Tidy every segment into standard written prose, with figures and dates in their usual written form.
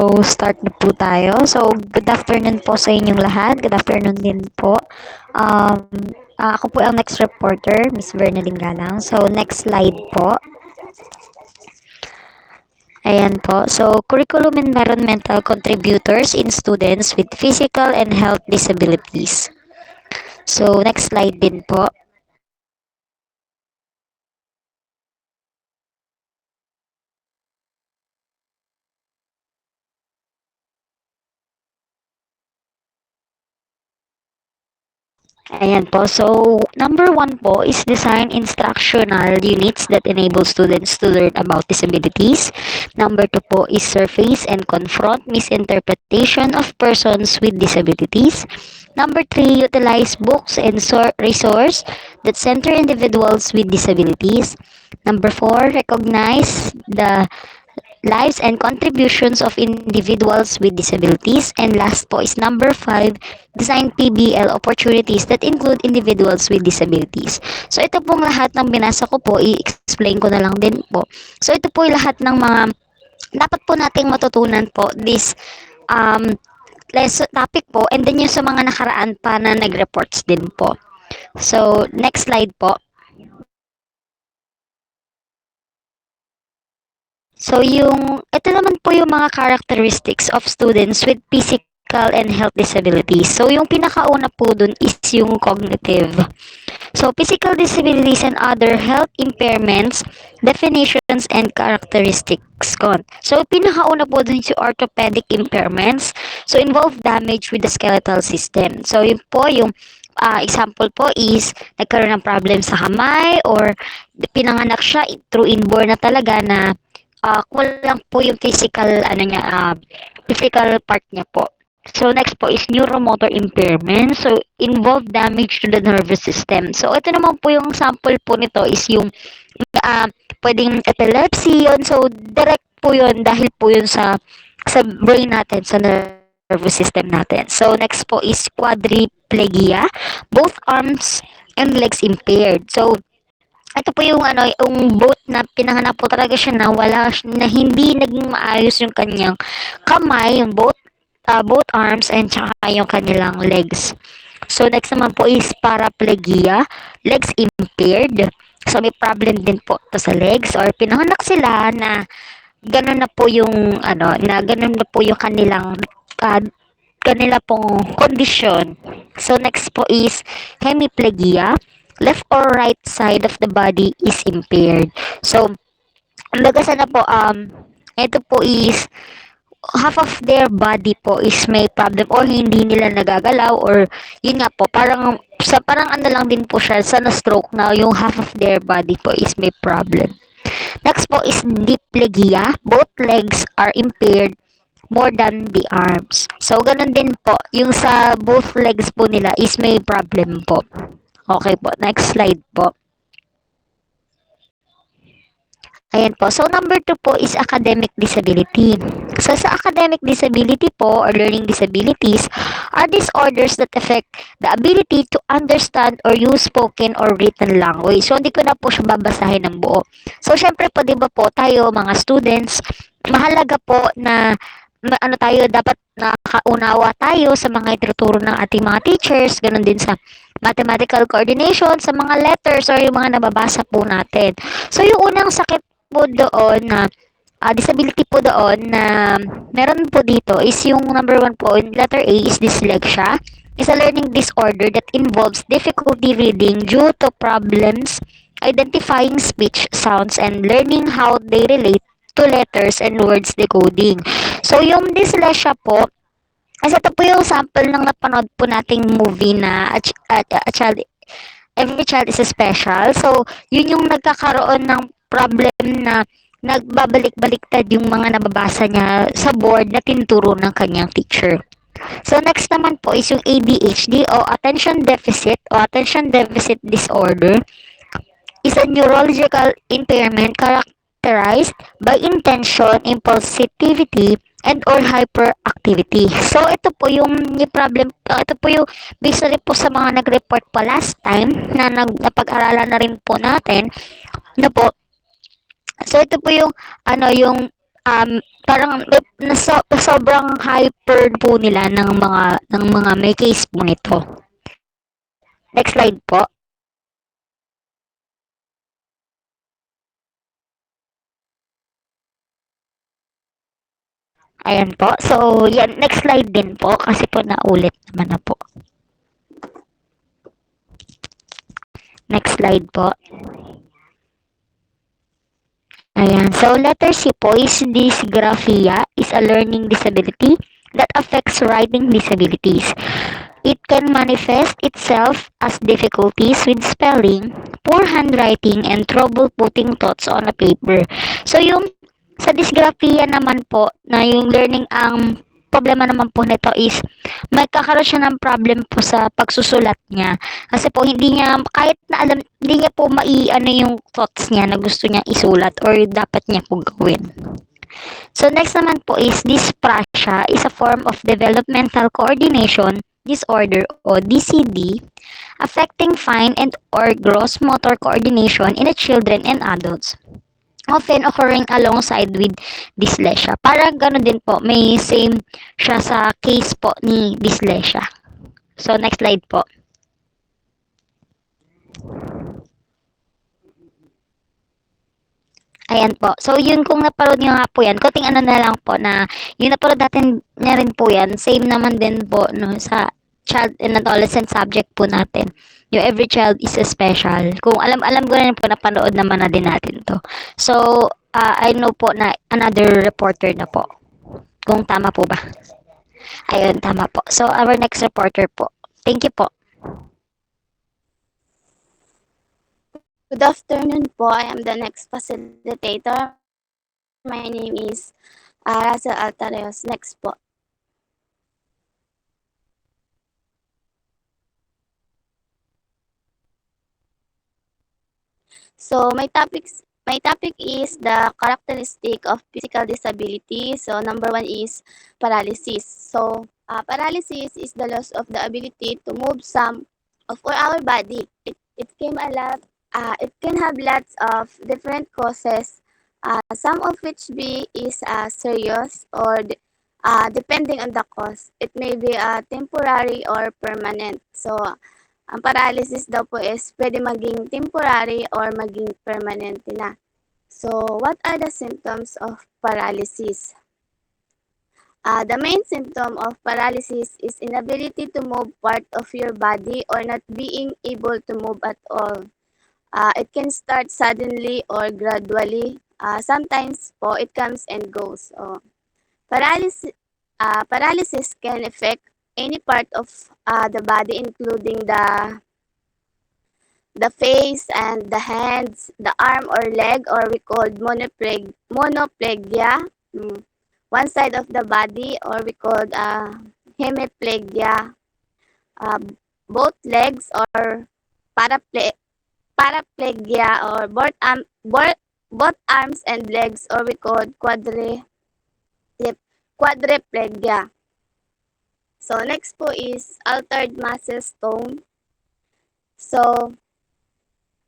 Start na po tayo. Good afternoon po sa inyong lahat. Good afternoon din po. Um, ako po ang next reporter, Miss Bernadine Galang. Next slide po. Ayan po. Curriculum environmental contributors in students with physical and health disabilities. Next slide din po. Ayan po. Number one po is design instructional units that enable students to learn about disabilities. Number two po is surface and confront misinterpretation of persons with disabilities. Number three, utilize books and resource that center individuals with disabilities. Number four, recognize the lives and contributions of individuals with disabilities. And last po is number 5, design PBL opportunities that include individuals with disabilities. Ito pong lahat ng binasa ko po, i-explain ko na lang din po. Ito po yung lahat ng mga dapat po nating matutunan po this topic po, and then yung sa mga nakaraan pa na nag-reports din po. Next slide po. Ito naman po yung mga characteristics of students with physical and health disabilities. Yung pinakauna po dun is yung cognitive. Physical disabilities and other health impairments, definitions, and characteristics ko. Pinakauna po dun yung orthopedic impairments. Involve damage with the skeletal system. Yun po yung example po is nagkaroon ng problem sa kamay or pinanganak siya through inborn na talaga na kulang po yung physical part niya po. Next po is neuromotor impairment. Involve damage to the nervous system. Ito naman po yung sample po nito is yung pwedeng epilepsy yun. Direct po yun dahil po yun sa brain natin, sa nervous system natin. Next po is quadriplegia. Both arms and legs impaired. Ito po yung yung both na pinanganak po talaga siya na hindi naging maayos yung kanyang kamay, yung both arms and tsaka yung kanilang legs. Next naman po is paraplegia, legs impaired. May problem din po to sa legs or pinanganak sila na ganun na po yung ganun na po yung kanilang kanila pong kondisyon. Next po is hemiplegia, left or right side of the body is impaired. Kumbaga sana po, ito po is half of their body po is may problem or hindi nila nagagalaw or yun nga po, parang ano lang din po siya sa na-stroke na yung half of their body po is may problem. Next po is diplegia. Both legs are impaired more than the arms. Ganun din po, yung sa both legs po nila is may problem po. Okay po, next slide po. Ayan po. Number 2 po is academic disability. Sa academic disability po or learning disabilities are disorders that affect the ability to understand or use spoken or written language. Hindi ko na po siya babasahin ng buo. Syempre po, di ba po, tayo mga students, mahalaga po na dapat nakaunawa tayo sa mga ituturo ng ating mga teachers, ganun din sa mathematical coordination, sa mga letters or yung mga nababasa po natin. Yung unang sakit po doon na disability po doon na meron po dito is yung number 1 po, letter A is dyslexia. Is a learning disorder that involves difficulty reading due to problems identifying speech sounds and learning how they relate to letters and words decoding. Yung dyslexia po, ito po yung sample ng napanood po nating movie na Every Child is Special. Yun yung nagkakaroon ng problem na nagbabalik-baliktad yung mga nababasa niya sa board na tinuturo ng kanyang teacher. Next naman po is yung ADHD o Attention Deficit Disorder. Is a neurological impairment characterized by intention, impulsivity, and or hyperactivity. Ito po yung problem, ito po yung based na rin po sa mga nag-report pa last time na napag-aralan na rin po natin na po. Ito po yung yung parang sobrang hyper po nila ng mga may case po nito. Next slide po. Ayan po. So, yan, next slide din po kasi po naulit naman na po. Next slide po. Ayan. So, letter C po is dysgraphia is a learning disability that affects writing disabilities. It can manifest itself as difficulties with spelling, poor handwriting, and trouble putting thoughts on a paper. So, yung sa dysgraphia naman po, na yung learning ang problema naman po nito is magkakaroon siya ng problem po sa pagsusulat niya. Kasi po hindi niya, kahit na alam, hindi niya po ano yung thoughts niya na gusto niya isulat or dapat niya po gawin. So next naman po is dyspraxia is a form of developmental coordination disorder o DCD affecting fine and or gross motor coordination in the children and adults, often occurring alongside with dyslexia. Parang gano'n din po, may same siya sa case po ni dyslexia. So next slide po. Ayan po. So, yun kung napanood nyo nga po yan, konting ano na lang po na yung napanood natin na rin po yan, same naman din po no, sa child and adolescent subject po natin. Yung every child is special. Kung alam ko na rin po, napanood naman na din natin to. So, I know po na another reporter na po. Kung tama po ba? Ayun, tama po. So, our next reporter po. Thank you po. Good afternoon po. I am the next facilitator. My name is Russell Altareos. Next po. So my topic is the characteristic of physical disability. So number one is paralysis. So paralysis is the loss of the ability to move some of our body. It can it can have lots of different causes. Some of which is serious or depending on the cause. It may be temporary or permanent. So ang paralysis daw po is pwede maging temporary or maging permanent na. So, what are the symptoms of paralysis? The main symptom of paralysis is inability to move part of your body or not being able to move at all. It can start suddenly or gradually. Sometimes po, it comes and goes. Paralysis can affect any part of the body, including the face and the hands, the arm or leg, or we called monoplegia. One side of the body, or we called hemiplegia. Both legs or paraplegia, or both arms and legs, or we called quadriplegia. So next po is altered muscle tone. So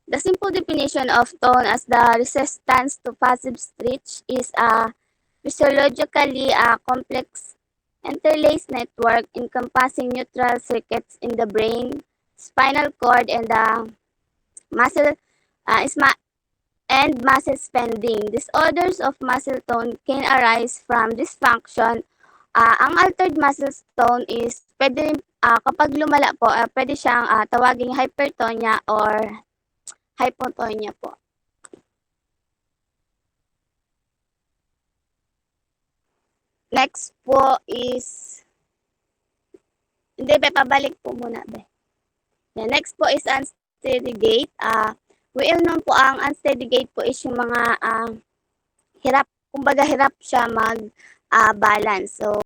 the simple definition of tone as the resistance to passive stretch is a physiologically complex interlaced network encompassing neutral circuits in the brain, spinal cord, and the muscle and muscle spending. Disorders of muscle tone can arise from dysfunction. Ang altered muscle tone is pwede kapag lumala po, pwede siyang tawaging hypertonia or hypotonia po. Next po is, hindi, pabalik po muna. Next po is unsteady gait. We all know po ang unsteady gait po is yung mga hirap siya mag-balance. So,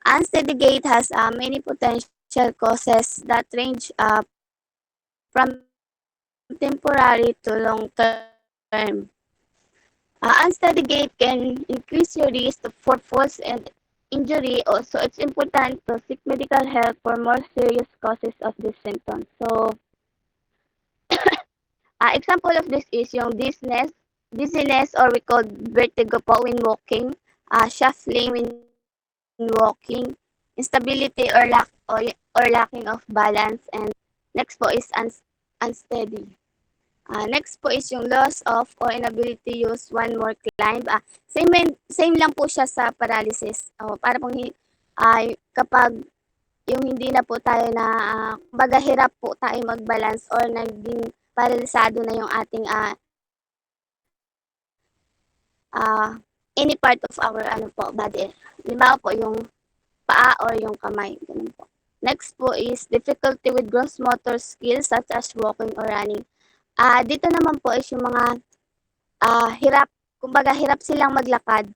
unsteady gait has many potential causes that range from temporary to long term. Unsteady gait can increase your risk for falls and injury. Also, it's important to seek medical help for more serious causes of these symptoms. So, example of this is yung dizziness or we call vertigo po when walking. shuffling when walking, instability or lacking of balance, and next po is unsteady. Next po is yung loss of or inability to use one more climb. Same lang po siya sa paralysis. Para pong kapag yung hindi na po tayo na kumbaga hirap po tayo mag-balance or naging paralisado na yung ating any part of our body. Halimbawa po yung paa or yung kamay. Ganun po. Next po is difficulty with gross motor skills such as walking or running. Dito naman po is yung mga hirap, kumbaga hirap silang maglakad.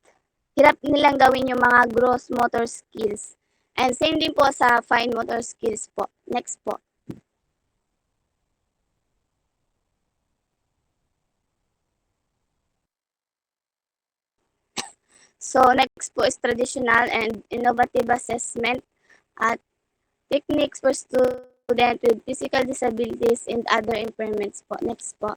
Hirap nilang gawin yung mga gross motor skills. And same din po sa fine motor skills po. Next po. So next po is traditional and innovative assessment at techniques for students with physical disabilities and other impairments po. Next po.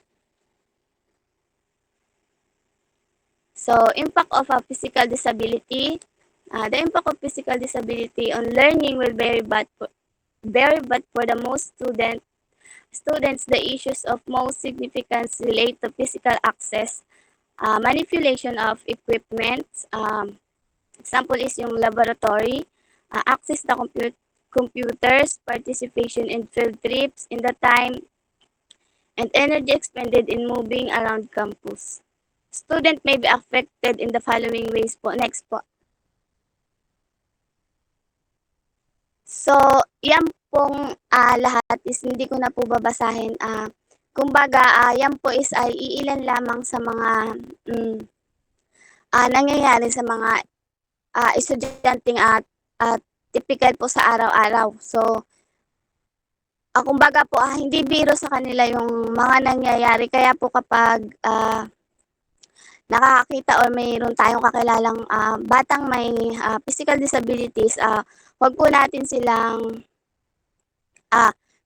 So, impact of a physical disability. The impact of physical disability on learning will vary but for the most students, the issues of most significance relate to physical access, manipulation of equipment. Example is yung laboratory, access to computers, participation in field trips, in the time and energy expended in moving around campus. Student may be affected in the following ways po. Next po. So, yan pong lahat is hindi ko na po babasahin. Kumbaga, yan po is ay iilan lamang sa mga nangyayari sa mga estudyanteng typical po sa araw-araw. So, kumbaga po, hindi biro sa kanila yung mga nangyayari. Kaya po kapag nakakakita or mayroon tayong kakilalang batang may physical disabilities, wag po natin silang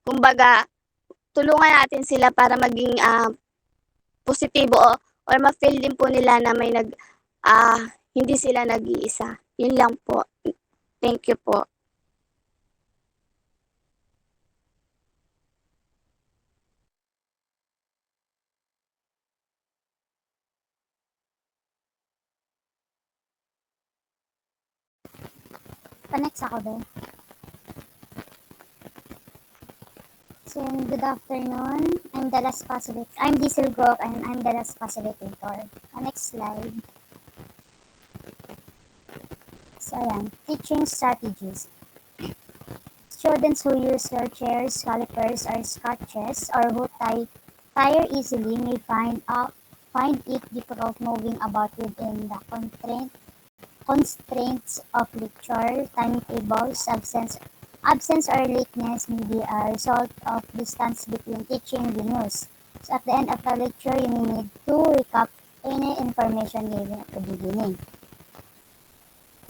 kumbaga tulungan natin sila para maging positibo or ma-feel din po nila na may hindi sila nag-iisa. Yun lang po. Thank you po. Next ako din. So, good afternoon. I'm Diesel Grok and I'm the last facilitator. Next slide. So, ayan. Teaching strategies. Students who use wheelchairs, calipers, or scratches, or who tire easily may find it difficult moving about within the constraints of lecture timetables. Absence or lateness may be a result of distance between teaching venues. So at the end of the lecture, you may need to recap any information given at the beginning.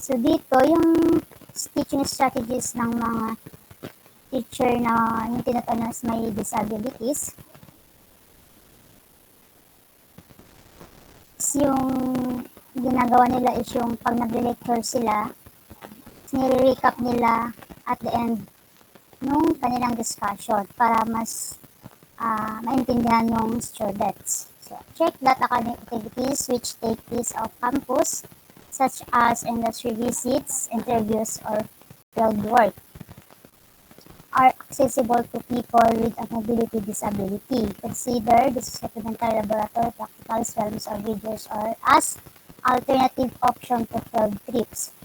So dito, yung teaching strategies ng mga teacher na yung tinatanas may disabilities, yung ginagawa nila is yung pag nag-lecture sila, nire-recap nila at the end nung kanilang discussion para mas maintindihan yung students. So, check that academic activities which take place off campus, such as industry visits, interviews, or field work, are accessible to people with a mobility disability. Consider the supplementary laboratory practicals, films, or videos or as alternative option to field trips.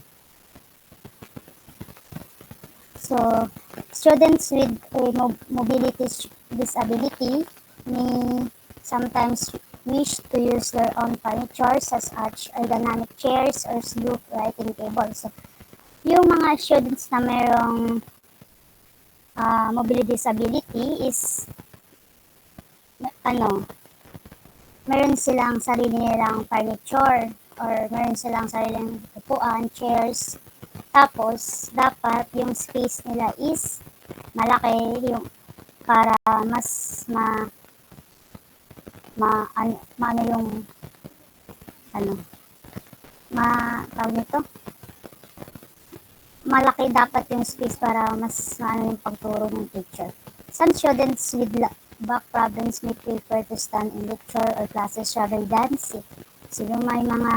So, students with a mobility disability may sometimes wish to use their own furniture such as ergonomic chairs or sleek writing tables. So, yung mga students na mayroong mobility disability is meron silang sarili nilang furniture or meron silang sariling upuan, chairs. Tapos, dapat yung space nila is malaki yung para mas tawag nito, malaki dapat yung space para mas maano yung pagturo ng teacher. Some students with back problems may prefer to stand in lecture or classes rather than sit. So yung may mga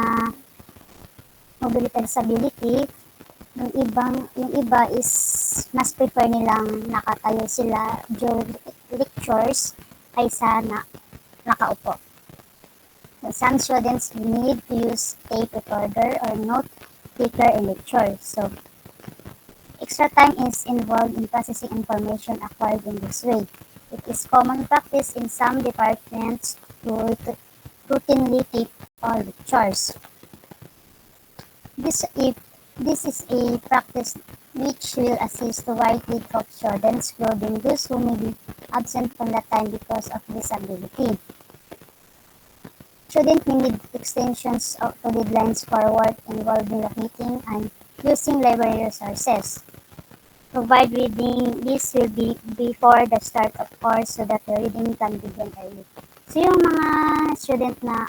mobility disability, yung iba is mas prefer nilang nakatayo sila during lectures kaysa na nakaupo. So, some students need to use tape recorder or note taker in lecture. So extra time is involved in processing information acquired in this way. It is common practice in some departments to routinely tape all lectures. This is a practice which will assist to widely taught students, including those who may be absent from the time because of disability. Students may need extensions to deadlines for work involving locating and using library resources. Provide reading, this will be before the start of course so that the reading can begin early. So yung mga student na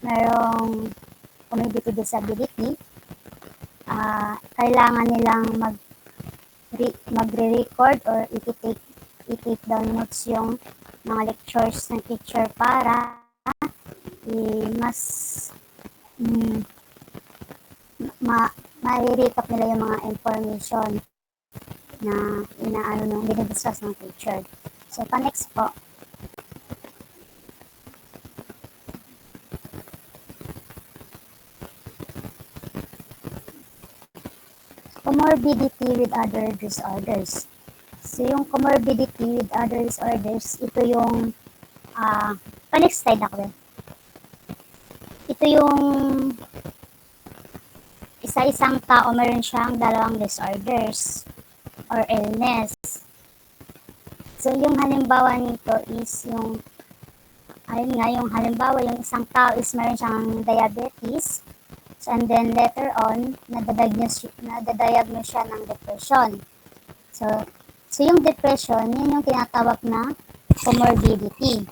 merong mobility disability, kailangan nilang magre-record or i-take down notes yung mga lectures ng teacher para mas ma-recap nila yung mga information na dinidiscuss ng teacher. So, next po. Comorbidity with other disorders. So, yung comorbidity with other disorders, ito yung next slide ako. Ito yung isa-isang tao meron siyang dalawang disorders or illness. So, yung halimbawa nito is yung halimbawa yung isang tao is meron siyang diabetes. So, and then later on, nadadiagnose siya ng depression. So yung depression, yun yung tinatawag na comorbidity.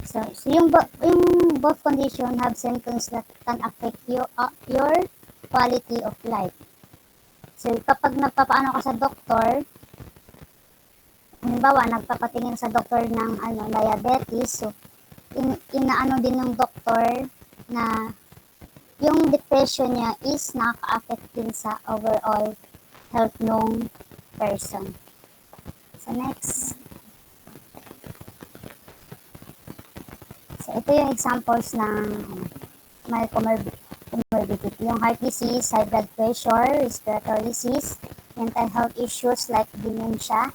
So yung both condition have symptoms that can affect your quality of life. So kapag nagpapaano ka sa doktor, halimbawa nagpapatingin sa doktor ng diabetes, so inaano din ng doktor na yung depression niya is nakaka-affect din sa overall health ng person. So next. So ito yung examples ng may comorbidity. Yung heart disease, high blood pressure, respiratory disease, mental health issues like dementia,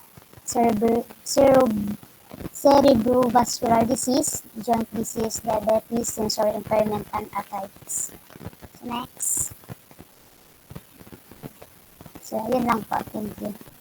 cerebrovascular disease, joint disease, diabetes, sensory impairment, and arthritis. So next. So, yun lang po. Thank you.